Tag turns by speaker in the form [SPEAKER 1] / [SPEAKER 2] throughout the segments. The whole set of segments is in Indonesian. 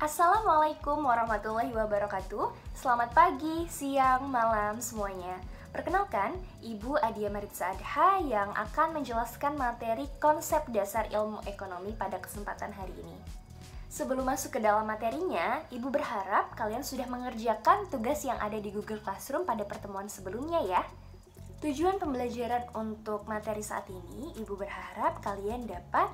[SPEAKER 1] Assalamualaikum warahmatullahi wabarakatuh. Selamat pagi, siang, malam semuanya. Perkenalkan, Ibu Adia Maritza Adha yang akan menjelaskan materi konsep dasar ilmu ekonomi pada kesempatan hari ini. Sebelum masuk ke dalam materinya, Ibu berharap kalian sudah mengerjakan tugas yang ada di Google Classroom pada pertemuan sebelumnya ya. Tujuan pembelajaran untuk materi saat ini, Ibu berharap kalian dapat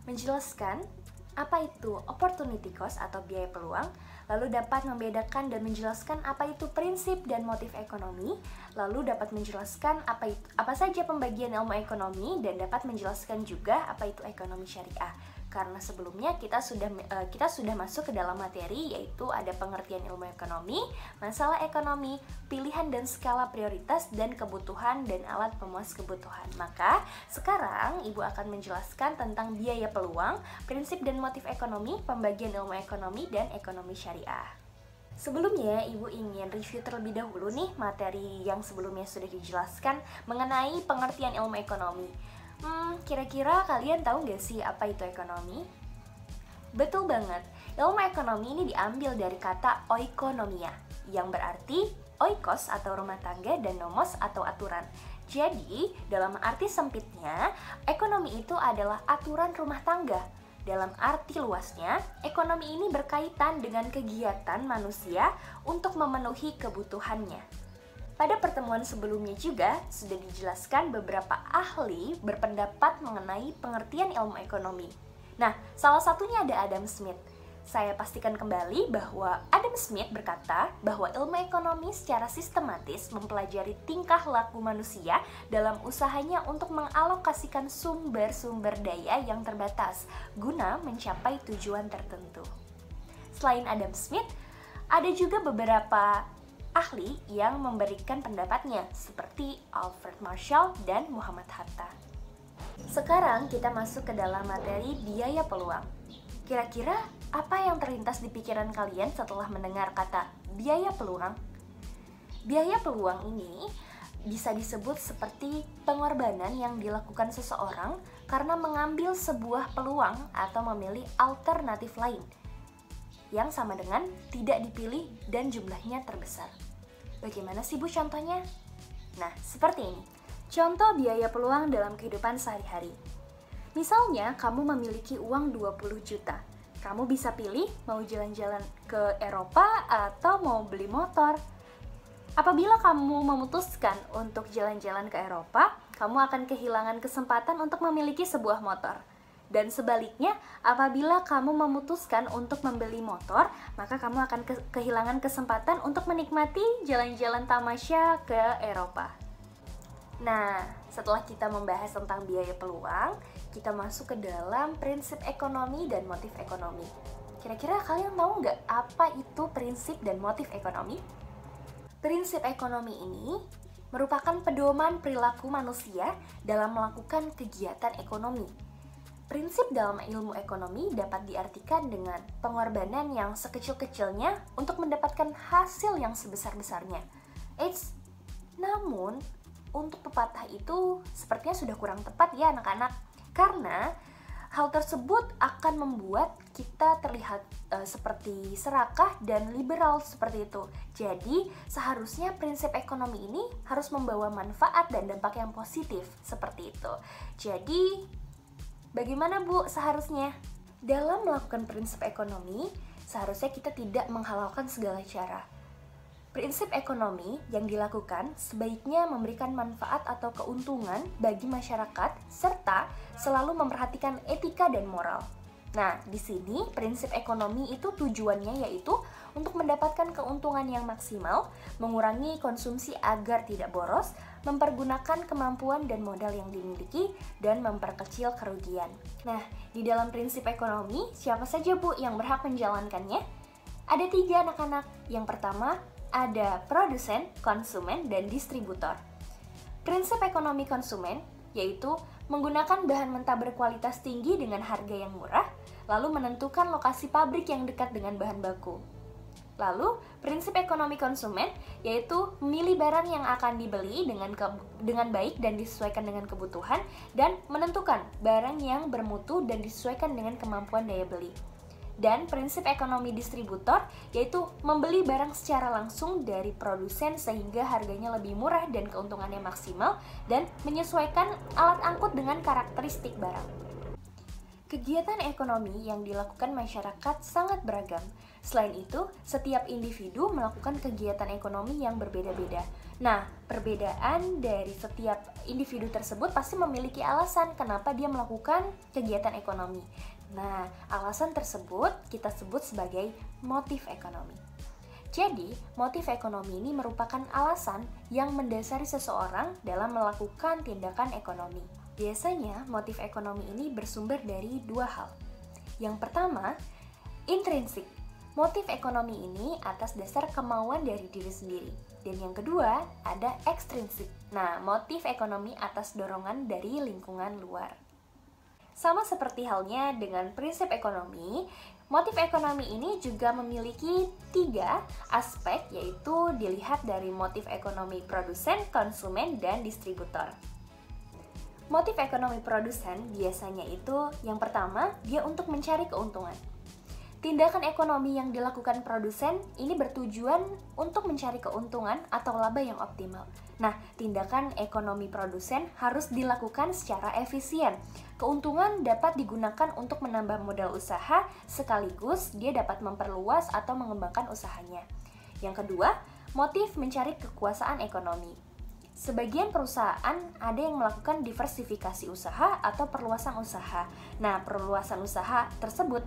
[SPEAKER 1] menjelaskan apa itu opportunity cost atau biaya peluang, lalu dapat membedakan dan menjelaskan apa itu prinsip dan motif ekonomi, lalu dapat menjelaskan apa saja pembagian ilmu ekonomi, dan dapat menjelaskan juga apa itu ekonomi syariah. Karena sebelumnya kita sudah masuk ke dalam materi, yaitu ada pengertian ilmu ekonomi, masalah ekonomi, pilihan dan skala prioritas, dan kebutuhan dan alat pemuas kebutuhan. Maka sekarang Ibu akan menjelaskan tentang biaya peluang, prinsip dan motif ekonomi, pembagian ilmu ekonomi, dan ekonomi syariah. Sebelumnya, Ibu ingin review terlebih dahulu nih materi yang sebelumnya sudah dijelaskan mengenai pengertian ilmu ekonomi. Kira-kira kalian tahu nggak sih apa itu ekonomi? Betul banget, ilmu ekonomi ini diambil dari kata oikonomia, yang berarti oikos atau rumah tangga dan nomos atau aturan. Jadi, dalam arti sempitnya, ekonomi itu adalah aturan rumah tangga. Dalam arti luasnya, ekonomi ini berkaitan dengan kegiatan manusia untuk memenuhi kebutuhannya. Pada pertemuan sebelumnya juga sudah dijelaskan beberapa ahli berpendapat mengenai pengertian ilmu ekonomi. Nah, salah satunya ada Adam Smith. Saya pastikan kembali bahwa Adam Smith berkata bahwa ilmu ekonomi secara sistematis mempelajari tingkah laku manusia dalam usahanya untuk mengalokasikan sumber-sumber daya yang terbatas guna mencapai tujuan tertentu. Selain Adam Smith, ada juga beberapa ahli yang memberikan pendapatnya seperti Alfred Marshall dan Muhammad Hatta. Sekarang kita masuk ke dalam materi biaya peluang. Kira-kira apa yang terlintas di pikiran kalian setelah mendengar kata biaya peluang? Biaya peluang ini bisa disebut seperti pengorbanan yang dilakukan seseorang karena mengambil sebuah peluang atau memilih alternatif lain yang sama dengan tidak dipilih dan jumlahnya terbesar. Bagaimana sih Bu contohnya? Nah, seperti ini. Contoh biaya peluang dalam kehidupan sehari-hari. Misalnya, kamu memiliki uang 20 juta. Kamu bisa pilih mau jalan-jalan ke Eropa atau mau beli motor. Apabila kamu memutuskan untuk jalan-jalan ke Eropa, kamu akan kehilangan kesempatan untuk memiliki sebuah motor. Dan sebaliknya, apabila kamu memutuskan untuk membeli motor, maka kamu akan kehilangan kesempatan untuk menikmati jalan-jalan tamasya ke Eropa. Nah, setelah kita membahas tentang biaya peluang, kita masuk ke dalam prinsip ekonomi dan motif ekonomi. Kira-kira kalian tahu nggak apa itu prinsip dan motif ekonomi? Prinsip ekonomi ini merupakan pedoman perilaku manusia dalam melakukan kegiatan ekonomi. Prinsip dalam ilmu ekonomi dapat diartikan dengan pengorbanan yang sekecil-kecilnya untuk mendapatkan hasil yang sebesar-besarnya. Namun, untuk pepatah itu sepertinya sudah kurang tepat ya anak-anak, karena hal tersebut akan membuat kita terlihat seperti serakah dan liberal seperti itu. Jadi, seharusnya prinsip ekonomi ini harus membawa manfaat dan dampak yang positif seperti itu. Jadi, bagaimana Bu seharusnya? Dalam melakukan prinsip ekonomi, seharusnya kita tidak menghalalkan segala cara. Prinsip ekonomi yang dilakukan sebaiknya memberikan manfaat atau keuntungan bagi masyarakat serta selalu memperhatikan etika dan moral. Nah, di sini prinsip ekonomi itu tujuannya yaitu untuk mendapatkan keuntungan yang maksimal, mengurangi konsumsi agar tidak boros, mempergunakan kemampuan dan modal yang dimiliki, dan memperkecil kerugian. Nah, di dalam prinsip ekonomi, siapa saja Bu yang berhak menjalankannya? Ada 3 anak-anak. Yang pertama, ada produsen, konsumen, dan distributor. Prinsip ekonomi konsumen yaitu menggunakan bahan mentah berkualitas tinggi dengan harga yang murah, lalu menentukan lokasi pabrik yang dekat dengan bahan baku. Lalu, prinsip ekonomi konsumen yaitu memilih barang yang akan dibeli dengan baik dan disesuaikan dengan kebutuhan, dan menentukan barang yang bermutu dan disesuaikan dengan kemampuan daya beli. Dan prinsip ekonomi distributor yaitu membeli barang secara langsung dari produsen sehingga harganya lebih murah dan keuntungannya maksimal, dan menyesuaikan alat angkut dengan karakteristik barang. Kegiatan ekonomi yang dilakukan masyarakat sangat beragam. Selain itu, setiap individu melakukan kegiatan ekonomi yang berbeda-beda. Nah, perbedaan dari setiap individu tersebut pasti memiliki alasan kenapa dia melakukan kegiatan ekonomi. Nah, alasan tersebut kita sebut sebagai motif ekonomi. Jadi, motif ekonomi ini merupakan alasan yang mendasari seseorang dalam melakukan tindakan ekonomi. Biasanya, motif ekonomi ini bersumber dari dua hal. Yang pertama, intrinsik. Motif ekonomi ini atas dasar kemauan dari diri sendiri. Dan yang kedua, ada ekstrinsik. Nah, motif ekonomi atas dorongan dari lingkungan luar. Sama seperti halnya dengan prinsip ekonomi, motif ekonomi ini juga memiliki 3 aspek, yaitu dilihat dari motif ekonomi produsen, konsumen, dan distributor. Motif ekonomi produsen biasanya itu yang pertama, dia untuk mencari keuntungan. Tindakan ekonomi yang dilakukan produsen ini bertujuan untuk mencari keuntungan atau laba yang optimal. Nah, tindakan ekonomi produsen harus dilakukan secara efisien. Keuntungan dapat digunakan untuk menambah modal usaha, sekaligus dia dapat memperluas atau mengembangkan usahanya. Yang kedua, motif mencari kekuasaan ekonomi. Sebagian perusahaan ada yang melakukan diversifikasi usaha atau perluasan usaha. Nah, perluasan usaha tersebut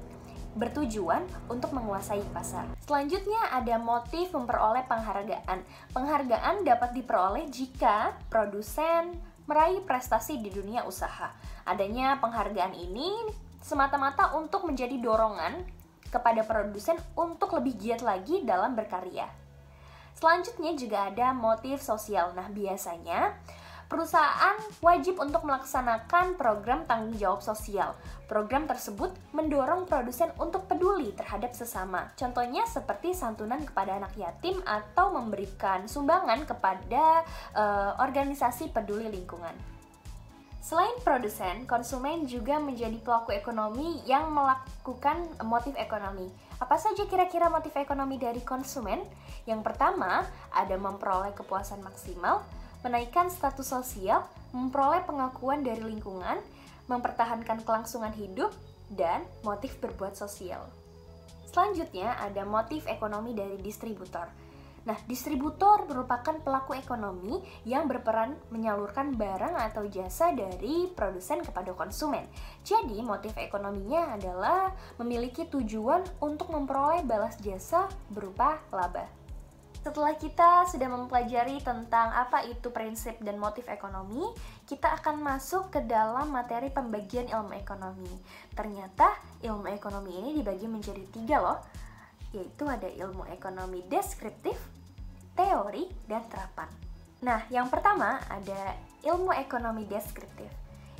[SPEAKER 1] bertujuan untuk menguasai pasar. Selanjutnya ada motif memperoleh penghargaan. Penghargaan dapat diperoleh jika produsen meraih prestasi di dunia usaha. Adanya penghargaan ini semata-mata untuk menjadi dorongan kepada produsen untuk lebih giat lagi dalam berkarya. Selanjutnya juga ada motif sosial. Nah, biasanya perusahaan wajib untuk melaksanakan program tanggung jawab sosial. Program tersebut mendorong produsen untuk peduli terhadap sesama. Contohnya seperti santunan kepada anak yatim atau memberikan sumbangan kepada organisasi peduli lingkungan. Selain produsen, konsumen juga menjadi pelaku ekonomi yang melakukan motif ekonomi. Apa saja kira-kira motif ekonomi dari konsumen? Yang pertama, ada memperoleh kepuasan maksimal, menaikkan status sosial, memperoleh pengakuan dari lingkungan, mempertahankan kelangsungan hidup, dan motif berbuat sosial. Selanjutnya ada motif ekonomi dari distributor. Nah, distributor merupakan pelaku ekonomi yang berperan menyalurkan barang atau jasa dari produsen kepada konsumen. Jadi, motif ekonominya adalah memiliki tujuan untuk memperoleh balas jasa berupa laba. Setelah kita sudah mempelajari tentang apa itu prinsip dan motif ekonomi, kita akan masuk ke dalam materi pembagian ilmu ekonomi. Ternyata ilmu ekonomi ini dibagi menjadi 3 loh, yaitu ada ilmu ekonomi deskriptif, teori, dan terapan. Nah, yang pertama ada ilmu ekonomi deskriptif.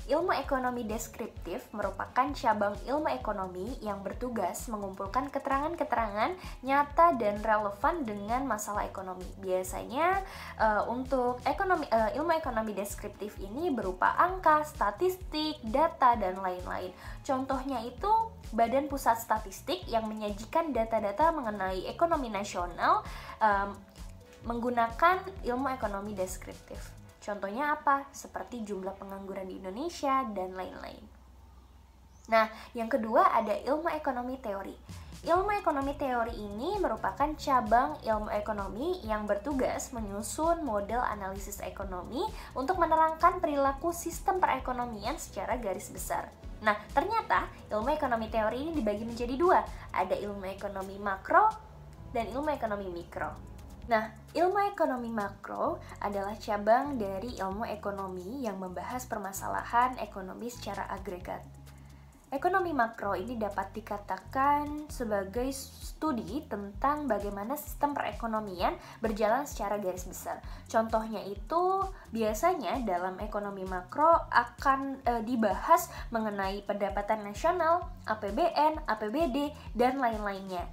[SPEAKER 1] Ilmu ekonomi deskriptif merupakan cabang ilmu ekonomi yang bertugas mengumpulkan keterangan-keterangan nyata dan relevan dengan masalah ekonomi. Biasanya untuk ilmu ekonomi deskriptif ini berupa angka, statistik, data, dan lain-lain. Contohnya itu Badan Pusat Statistik yang menyajikan data-data mengenai ekonomi nasional menggunakan ilmu ekonomi deskriptif. Contohnya apa? Seperti jumlah pengangguran di Indonesia dan lain-lain. Nah, yang kedua ada ilmu ekonomi teori. Ilmu ekonomi teori ini merupakan cabang ilmu ekonomi yang bertugas menyusun model analisis ekonomi untuk menerangkan perilaku sistem perekonomian secara garis besar. Nah, ternyata ilmu ekonomi teori ini dibagi menjadi 2. Ada ilmu ekonomi makro dan ilmu ekonomi mikro. Nah, ilmu ekonomi makro adalah cabang dari ilmu ekonomi yang membahas permasalahan ekonomi secara agregat. Ekonomi makro ini dapat dikatakan sebagai studi tentang bagaimana sistem perekonomian berjalan secara garis besar. Contohnya itu biasanya dalam ekonomi makro akan dibahas mengenai pendapatan nasional, APBN, APBD, dan lain-lainnya.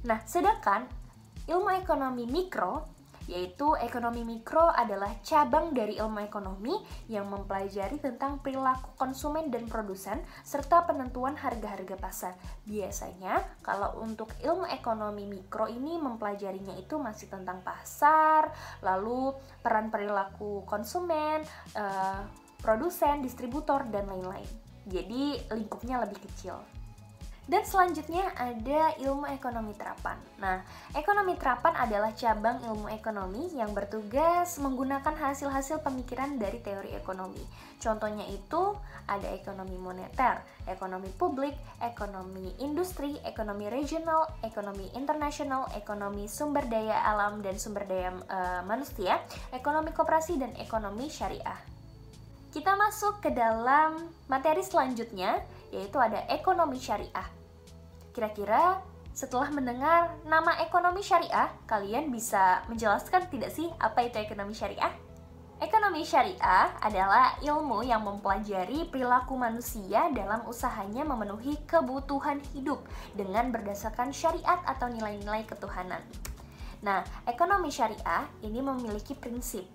[SPEAKER 1] Nah, sedangkan ilmu ekonomi mikro yaitu ekonomi mikro adalah cabang dari ilmu ekonomi yang mempelajari tentang perilaku konsumen dan produsen serta penentuan harga-harga pasar. Biasanya kalau untuk ilmu ekonomi mikro ini mempelajarinya itu masih tentang pasar, lalu peran perilaku konsumen, produsen, distributor, dan lain-lain. Jadi lingkupnya lebih kecil. Dan selanjutnya ada ilmu ekonomi terapan. Nah, ekonomi terapan adalah cabang ilmu ekonomi yang bertugas menggunakan hasil-hasil pemikiran dari teori ekonomi. Contohnya itu ada ekonomi moneter, ekonomi publik, ekonomi industri, ekonomi regional, ekonomi internasional, ekonomi sumber daya alam dan sumber daya manusia, ekonomi koperasi, dan ekonomi syariah. Kita masuk ke dalam materi selanjutnya, yaitu ada ekonomi syariah. Kira-kira setelah mendengar nama ekonomi syariah, kalian bisa menjelaskan tidak sih apa itu ekonomi syariah? Ekonomi syariah adalah ilmu yang mempelajari perilaku manusia dalam usahanya memenuhi kebutuhan hidup dengan berdasarkan syariat atau nilai-nilai ketuhanan. Nah, ekonomi syariah ini memiliki prinsip.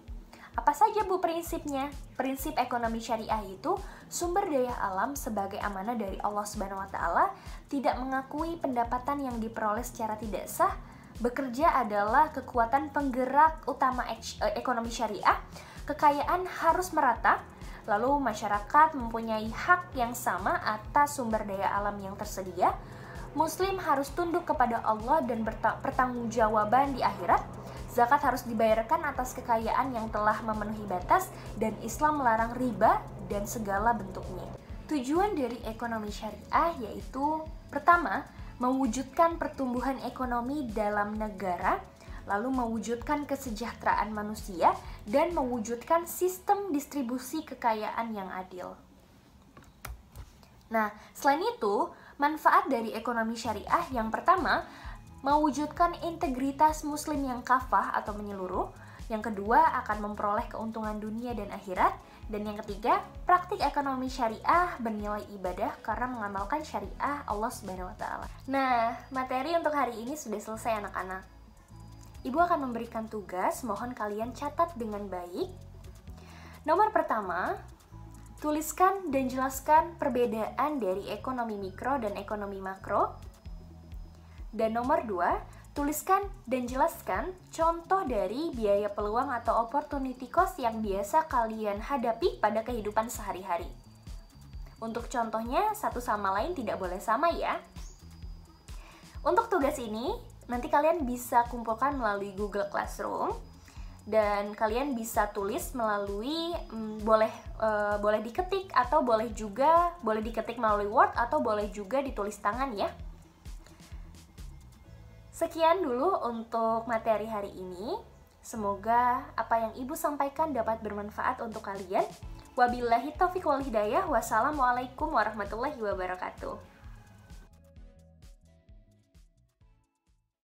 [SPEAKER 1] Apa saja Bu prinsipnya? Prinsip ekonomi syariah itu sumber daya alam sebagai amanah dari Allah Subhanahu wa taala, tidak mengakui pendapatan yang diperoleh secara tidak sah, bekerja adalah kekuatan penggerak utama ekonomi syariah, kekayaan harus merata, lalu masyarakat mempunyai hak yang sama atas sumber daya alam yang tersedia, Muslim harus tunduk kepada Allah dan bertanggungjawaban di akhirat, zakat harus dibayarkan atas kekayaan yang telah memenuhi batas, dan Islam melarang riba dan segala bentuknya. Tujuan dari ekonomi syariah yaitu pertama, mewujudkan pertumbuhan ekonomi dalam negara, lalu mewujudkan kesejahteraan manusia, dan mewujudkan sistem distribusi kekayaan yang adil. Nah, selain itu, manfaat dari ekonomi syariah yang pertama, mewujudkan integritas muslim yang kafah atau menyeluruh. Yang kedua, akan memperoleh keuntungan dunia dan akhirat. Dan yang ketiga, praktik ekonomi syariah bernilai ibadah karena mengamalkan syariah Allah Subhanahu wa taala. Nah, materi untuk hari ini sudah selesai anak-anak. Ibu akan memberikan tugas, mohon kalian catat dengan baik. Nomor pertama, tuliskan dan jelaskan perbedaan dari ekonomi mikro dan ekonomi makro. Dan nomor 2, tuliskan dan jelaskan contoh dari biaya peluang atau opportunity cost yang biasa kalian hadapi pada kehidupan sehari-hari. Untuk contohnya, satu sama lain tidak boleh sama ya. Untuk tugas ini, nanti kalian bisa kumpulkan melalui Google Classroom. Dan kalian bisa tulis melalui, boleh diketik atau boleh diketik melalui Word atau boleh juga ditulis tangan ya. Sekian dulu untuk materi hari ini. Semoga apa yang Ibu sampaikan dapat bermanfaat untuk kalian. Wabillahi taufiq wal hidayah. Wassalamualaikum warahmatullahi wabarakatuh.